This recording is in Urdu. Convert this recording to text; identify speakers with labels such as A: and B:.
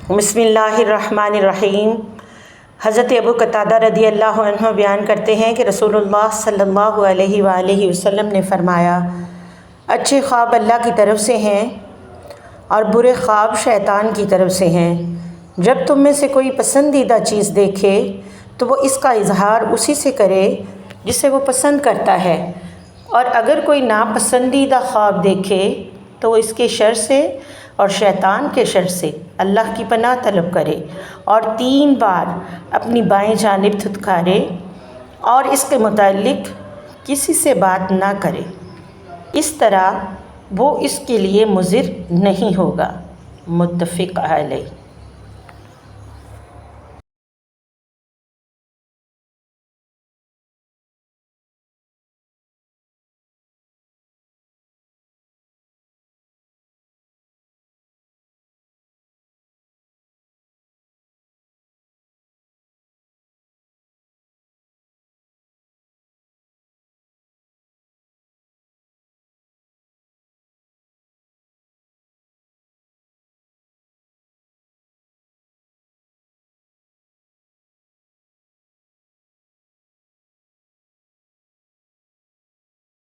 A: بسم اللہ الرحمن الرحیم۔ حضرت ابو قتادہ رضی اللہ عنہ بیان کرتے ہیں کہ رسول اللہ صلی اللہ علیہ وآلہ وسلم نے فرمایا، اچھے خواب اللہ کی طرف سے ہیں اور برے خواب شیطان کی طرف سے ہیں۔ جب تم میں سے کوئی پسندیدہ چیز دیکھے تو وہ اس کا اظہار اسی سے کرے جسے وہ پسند کرتا ہے، اور اگر کوئی ناپسندیدہ خواب دیکھے تو وہ اس کے شر سے اور شیطان کے شر سے اللہ کی پناہ طلب کرے اور 3 بار اپنی بائیں جانب تھتکارے اور اس کے متعلق کسی سے بات نہ کرے، اس طرح وہ اس کے لیے مضر نہیں ہوگا۔ متفق علیہ۔